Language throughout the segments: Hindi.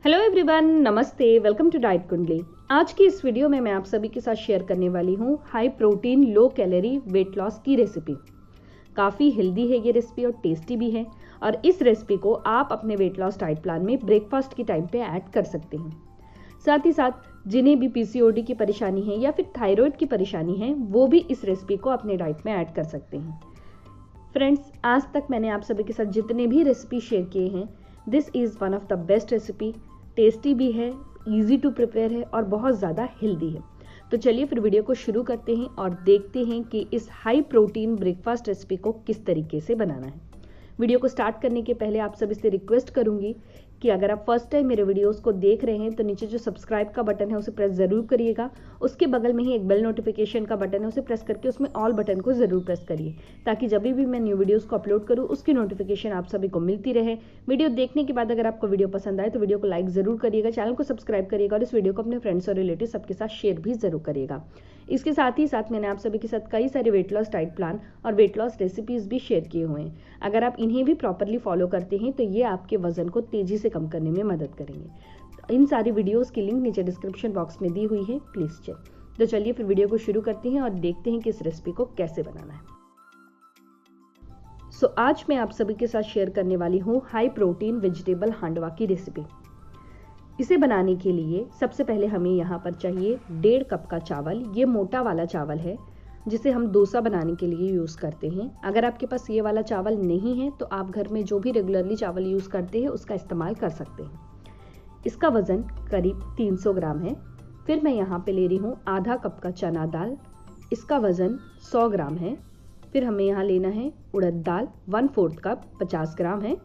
हेलो एवरीवन, नमस्ते। वेलकम टू डाइट कुंडली। आज की इस वीडियो में मैं आप सभी के साथ शेयर करने वाली हूँ high protein low calorie weight loss की रेसिपी। काफ़ी हेल्दी है ये रेसिपी और टेस्टी भी है। और इस रेसिपी को आप अपने वेट लॉस डाइट प्लान में ब्रेकफास्ट के टाइम पे ऐड कर सकते हैं। साथ ही साथ जिन्हें भी पीसीओडी की परेशानी है या फिर थायराइड की परेशानी है वो भी इस रेसिपी को अपने डाइट में ऐड कर सकते हैं। फ्रेंड्स, आज तक मैंने आप सभी के साथ जितने भी रेसिपी शेयर किए हैं, this is one of the best recipe. Tasty भी है, इजी टू प्रिपेयर है और बहुत ज़्यादा हेल्दी है। तो चलिए फिर वीडियो को शुरू करते हैं और देखते हैं कि इस हाई प्रोटीन ब्रेकफास्ट रेसिपी को किस तरीके से बनाना है। वीडियो को स्टार्ट करने के पहले आप सभी से रिक्वेस्ट करूंगी कि अगर आप फर्स्ट टाइम मेरे वीडियोस को देख रहे हैं तो नीचे जो सब्सक्राइब का बटन है उसे प्रेस ज़रूर करिएगा। उसके बगल में ही एक बेल नोटिफिकेशन का बटन है, उसे प्रेस करके उसमें ऑल बटन को ज़रूर प्रेस करिए ताकि जब भी मैं न्यू वीडियोस को अपलोड करूँ उसकी नोटिफिकेशन आप सभी को मिलती रहे। वीडियो देखने के बाद अगर आपको वीडियो पसंद आए तो वीडियो को लाइक ज़रूर करिएगा, चैनल को सब्सक्राइब करिएगा और इस वीडियो को अपने फ्रेंड्स और रिलेटिव सबके साथ शेयर भी ज़रूर करिएगा। इसके साथ ही साथ मैंने आप सभी के साथ कई सारे वेट लॉस डाइट प्लान और वेट लॉस रेसिपीज़ भी शेयर किए हुए हैं। अगर आप इन्हें भी प्रॉपरली फॉलो करते हैं तो ये आपके वजन को तेज़ी से कम करने में मदद करेंगे। इन सारी वीडियोस की लिंक नीचे डिस्क्रिप्शन बॉक्स में दी हुई है, प्लीज़ चेक। तो चलिए फिर वीडियो को शुरू करते हैं और देखते हैं कि इस रेसिपी को कैसे बनाना है। आज मैं आप सभी के साथ शेयर करने वाली हूँ हाई प्रोटीन वेजिटेबल हांडवा की रेसिपी। इसे बनाने के लिए सबसे पहले हमें यहाँ पर चाहिए 1.5 कप का चावल। ये मोटा वाला चावल है जिसे हम डोसा बनाने के लिए यूज़ करते हैं। अगर आपके पास ये वाला चावल नहीं है तो आप घर में जो भी रेगुलरली चावल यूज़ करते हैं उसका इस्तेमाल कर सकते हैं। इसका वज़न करीब 300 ग्राम है। फिर मैं यहाँ पे ले रही हूँ आधा कप का चना दाल। इसका वज़न 100 ग्राम है। फिर हमें यहाँ लेना है उड़द दाल 1/4 कप, 50 ग्राम है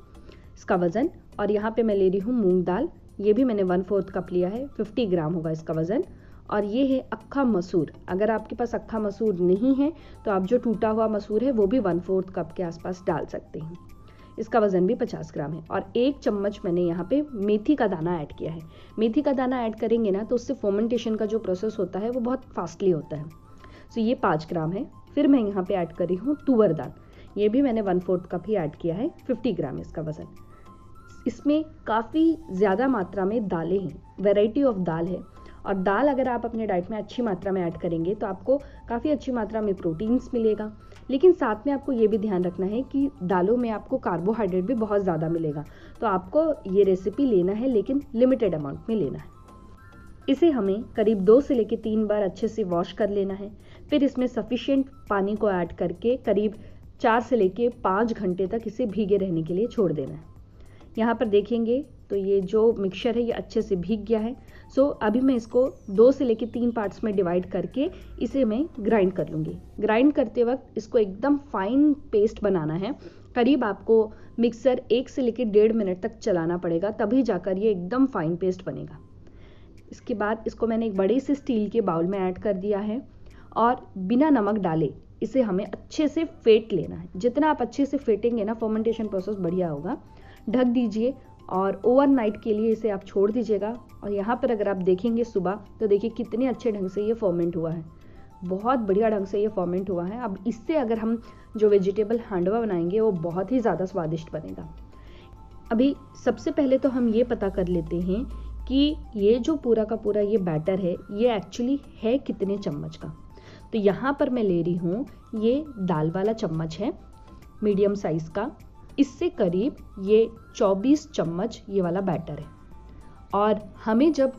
इसका वज़न। और यहाँ पे मैं ले रही हूँ मूंग दाल, ये भी मैंने 1/4 कप लिया है, 50 ग्राम होगा इसका वज़न। और ये है अक्खा मसूर। अगर आपके पास अक्खा मसूर नहीं है तो आप जो टूटा हुआ मसूर है वो भी 1/4 कप के आसपास डाल सकते हैं। इसका वज़न भी 50 ग्राम है। और 1 चम्मच मैंने यहाँ पे मेथी का दाना ऐड किया है। मेथी का दाना ऐड करेंगे ना तो उससे फर्मेंटेशन का जो प्रोसेस होता है वो बहुत फास्टली होता है। ये 5 ग्राम है। फिर मैं यहाँ पे ऐड कर रही हूँ तुअर दाल, ये भी मैंने 1/4 कप ही ऐड किया है, 50 ग्राम इसका वज़न। इसमें काफ़ी ज़्यादा मात्रा में दालें हैं, वैरायटी ऑफ दाल है। और दाल अगर आप अपने डाइट में अच्छी मात्रा में ऐड करेंगे तो आपको काफ़ी अच्छी मात्रा में प्रोटीन्स मिलेगा। लेकिन साथ में आपको ये भी ध्यान रखना है कि दालों में आपको कार्बोहाइड्रेट भी बहुत ज़्यादा मिलेगा। तो आपको ये रेसिपी लेना है लेकिन लिमिटेड अमाउंट में लेना है। इसे हमें करीब 2 से लेकर 3 बार अच्छे से वॉश कर लेना है। फिर इसमें सफिशिएंट पानी को ऐड करके करीब 4 से लेकर 5 घंटे तक इसे भीगे रहने के लिए छोड़ देना है। यहाँ पर देखेंगे तो ये जो मिक्सचर है ये अच्छे से भीग गया है। अभी मैं इसको 2 से लेकर 3 पार्ट्स में डिवाइड करके इसे मैं ग्राइंड कर लूँगी। ग्राइंड करते वक्त इसको एकदम फाइन पेस्ट बनाना है। करीब आपको मिक्सर 1 से लेकर 1.5 मिनट तक चलाना पड़ेगा, तभी जाकर ये एकदम फाइन पेस्ट बनेगा। इसके बाद इसको मैंने एक बड़े से स्टील के बाउल में ऐड कर दिया है और बिना नमक डाले इसे हमें अच्छे से फेंट लेना है। जितना आप अच्छे से फेंटेंगे ना, फर्मेंटेशन प्रोसेस बढ़िया होगा। ढक दीजिए और ओवरनाइट के लिए इसे आप छोड़ दीजिएगा। और यहाँ पर अगर आप देखेंगे सुबह तो देखिए कितने अच्छे ढंग से ये फर्मेंट हुआ है, बहुत बढ़िया ढंग से ये फर्मेंट हुआ है। अब इससे अगर हम जो वेजिटेबल हांडवा बनाएंगे वो बहुत ही ज़्यादा स्वादिष्ट बनेगा। अभी सबसे पहले तो हम ये पता कर लेते हैं कि ये जो पूरा का पूरा ये बैटर है ये एक्चुअली है कितने चम्मच का। तो यहाँ पर मैं ले रही हूँ ये दाल वाला चम्मच है, मीडियम साइज़ का। इससे करीब ये 24 चम्मच ये वाला बैटर है। और हमें जब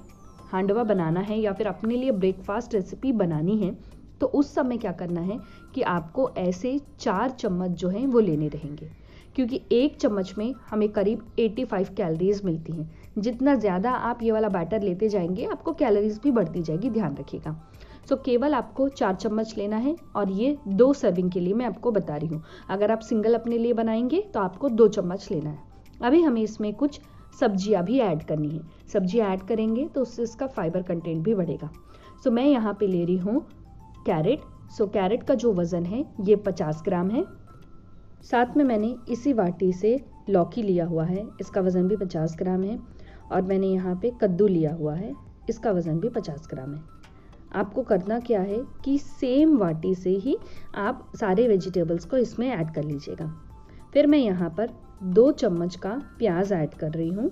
हांडवा बनाना है या फिर अपने लिए ब्रेकफास्ट रेसिपी बनानी है तो उस समय क्या करना है कि आपको ऐसे 4 चम्मच जो हैं वो लेने रहेंगे, क्योंकि 1 चम्मच में हमें करीब 85 कैलोरीज मिलती हैं। जितना ज़्यादा आप ये वाला बैटर लेते जाएंगे आपको कैलोरीज भी बढ़ती जाएगी, ध्यान रखिएगा। केवल आपको 4 चम्मच लेना है और ये 2 सर्विंग के लिए मैं आपको बता रही हूँ। अगर आप सिंगल अपने लिए बनाएंगे तो आपको 2 चम्मच लेना है। अभी हमें इसमें कुछ सब्जियाँ भी ऐड करनी है। सब्जियाँ ऐड करेंगे तो उससे इसका फाइबर कंटेंट भी बढ़ेगा। मैं यहाँ पे ले रही हूँ कैरेट। कैरेट का जो वज़न है ये 50 ग्राम है। साथ में मैंने इसी वाटी से लौकी लिया हुआ है, इसका वज़न भी 50 ग्राम है। और मैंने यहाँ पे कद्दू लिया हुआ है, इसका वज़न भी 50 ग्राम है। आपको करना क्या है कि सेम वाटी से ही आप सारे वेजिटेबल्स को इसमें ऐड कर लीजिएगा। फिर मैं यहाँ पर 2 चम्मच का प्याज ऐड कर रही हूँ।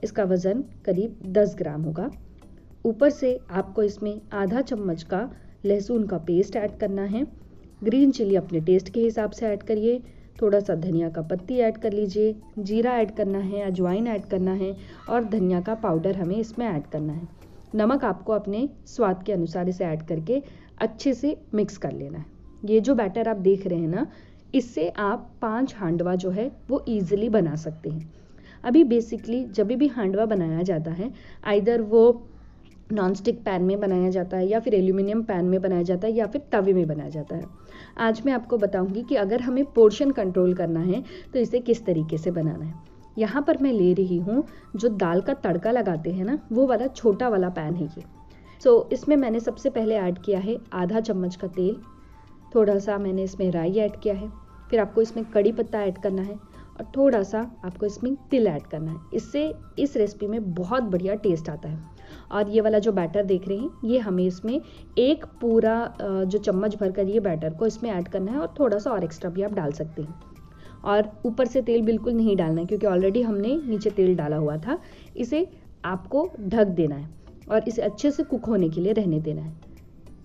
इसका वज़न करीब 10 ग्राम होगा। ऊपर से आपको इसमें आधा चम्मच का लहसुन का पेस्ट ऐड करना है। ग्रीन चिली अपने टेस्ट के हिसाब से ऐड करिए। थोड़ा सा धनिया का पत्ती ऐड कर लीजिए, जीरा ऐड करना है, अजवाइन ऐड करना है और धनिया का पाउडर हमें इसमें ऐड करना है। नमक आपको अपने स्वाद के अनुसार इसे ऐड करके अच्छे से मिक्स कर लेना है। ये जो बैटर आप देख रहे हैं ना, इससे आप 5 हांडवा जो है वो ईजिली बना सकते हैं। अभी बेसिकली जब भी हांडवा बनाया जाता है, आइदर वो नॉन स्टिक पैन में बनाया जाता है या फिर एल्यूमिनियम पैन में बनाया जाता है या फिर तवे में बनाया जाता है। आज मैं आपको बताऊंगी कि अगर हमें पोर्शन कंट्रोल करना है तो इसे किस तरीके से बनाना है। यहाँ पर मैं ले रही हूँ जो दाल का तड़का लगाते हैं ना, वो वाला छोटा वाला पैन है ये। इसमें मैंने सबसे पहले ऐड किया है आधा चम्मच का तेल। थोड़ा सा मैंने इसमें राई ऐड किया है। फिर आपको इसमें कड़ी पत्ता ऐड करना है और थोड़ा सा आपको इसमें तिल ऐड करना है। इससे इस रेसिपी में बहुत बढ़िया टेस्ट आता है। और ये वाला जो बैटर देख रहे हैं, ये हमें इसमें एक पूरा जो चम्मच भरकर ये बैटर को इसमें ऐड करना है और थोड़ा सा और एक्स्ट्रा भी आप डाल सकते हैं। और ऊपर से तेल बिल्कुल नहीं डालना है क्योंकि ऑलरेडी हमने नीचे तेल डाला हुआ था। इसे आपको ढक देना है और इसे अच्छे से कुक होने के लिए रहने देना है।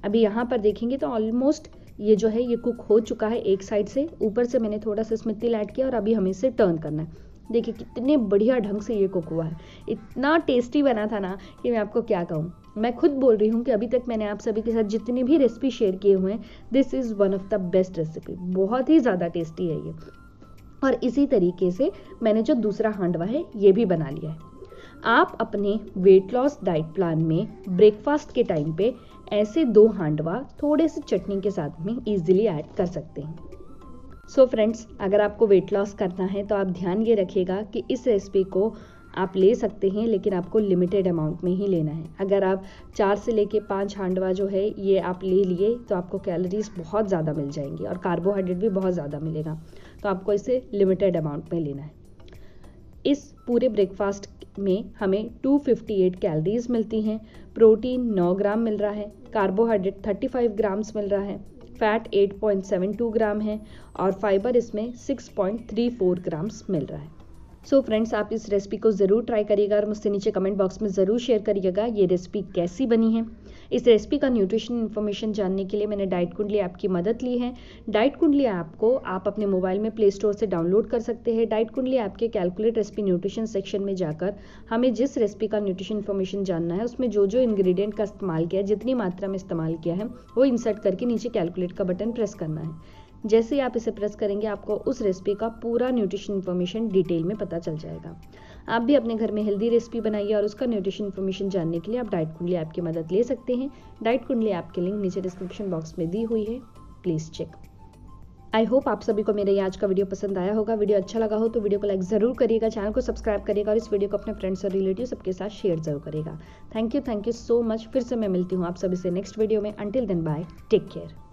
अभी यहाँ पर देखेंगे तो ऑलमोस्ट ये जो है ये कुक हो चुका है एक साइड से। ऊपर से मैंने थोड़ा सा इसमें तिल ऐड किया और अभी हमें इसे टर्न करना है। देखिए कितने बढ़िया ढंग से ये कुक हुआ है। इतना टेस्टी बना था ना कि मैं आपको क्या कहूँ। मैं खुद बोल रही हूँ कि अभी तक मैंने आप सभी के साथ जितनी भी रेसिपी शेयर किए हुए हैं, this is one of the best recipe. बहुत ही ज़्यादा टेस्टी है ये। और इसी तरीके से मैंने जो दूसरा हांडवा है ये भी बना लिया है। आप अपने वेट लॉस डाइट प्लान में ब्रेकफास्ट के टाइम पे ऐसे 2 हांडवा थोड़े से चटनी के साथ में इजीली ऐड कर सकते हैं। सो फ्रेंड्स, अगर आपको वेट लॉस करना है तो आप ध्यान ये रखिएगा कि इस रेसिपी को आप ले सकते हैं, लेकिन आपको लिमिटेड अमाउंट में ही लेना है। अगर आप 4 से लेके 5 हांडवा जो है ये आप ले लिए तो आपको कैलोरीज बहुत ज़्यादा मिल जाएंगी और कार्बोहाइड्रेट भी बहुत ज़्यादा मिलेगा। तो आपको इसे लिमिटेड अमाउंट में लेना है। इस पूरे ब्रेकफास्ट में हमें 258 कैलोरीज मिलती हैं। प्रोटीन 9 ग्राम मिल रहा है, कार्बोहाइड्रेट 35 ग्राम्स मिल रहा है, फैट 8.72 ग्राम है और फाइबर इसमें 6.34 ग्राम्स मिल रहा है। सो फ्रेंड्स, आप इस रेसिपी को ज़रूर ट्राई करिएगा और मुझसे नीचे कमेंट बॉक्स में ज़रूर शेयर करिएगा ये रेसिपी कैसी बनी है। इस रेसिपी का न्यूट्रिशन इन्फॉर्मेशन जानने के लिए मैंने डाइट कुंडली ऐप की मदद ली है। डाइट कुंडली ऐप को आप अपने मोबाइल में प्ले स्टोर से डाउनलोड कर सकते हैं। डाइट कुंडली ऐप के कैलकुलेट रेसिपी न्यूट्रिशन सेक्शन में जाकर हमें जिस रेसिपी का न्यूट्रिशन इन्फॉर्मेशन जानना है, उसमें जो जो इंग्रेडिएंट का इस्तेमाल किया है, जितनी मात्रा में इस्तेमाल किया है, वो इंसर्ट करके नीचे कैलकुलेट का बटन प्रेस करना है। जैसे ही आप इसे प्रेस करेंगे आपको उस रेसिपी का पूरा न्यूट्रिशन इन्फॉर्मेशन डिटेल में पता चल जाएगा। आप भी अपने घर में हेल्दी रेसिपी बनाइए और उसका न्यूट्रिशन इन्फॉर्मेशन जानने के लिए आप डाइट कुंडली ऐप की मदद ले सकते हैं। डाइट कुंडली ऐप की लिंक नीचे डिस्क्रिप्शन बॉक्स में दी हुई है, प्लीज़ चेक। आई होप आप सभी को मेरा ये आज का वीडियो पसंद आया होगा। वीडियो अच्छा लगा हो तो वीडियो को लाइक ज़रूर करिएगा, चैनल को सब्सक्राइब करिएगा और इस वीडियो को अपने फ्रेंड्स और रिलेटिव सबके साथ शेयर जरूर करेगा। Thank you so much. फिर से मैं मिलती हूँ आप सभी से नेक्स्ट वीडियो में। Until then bye, take care.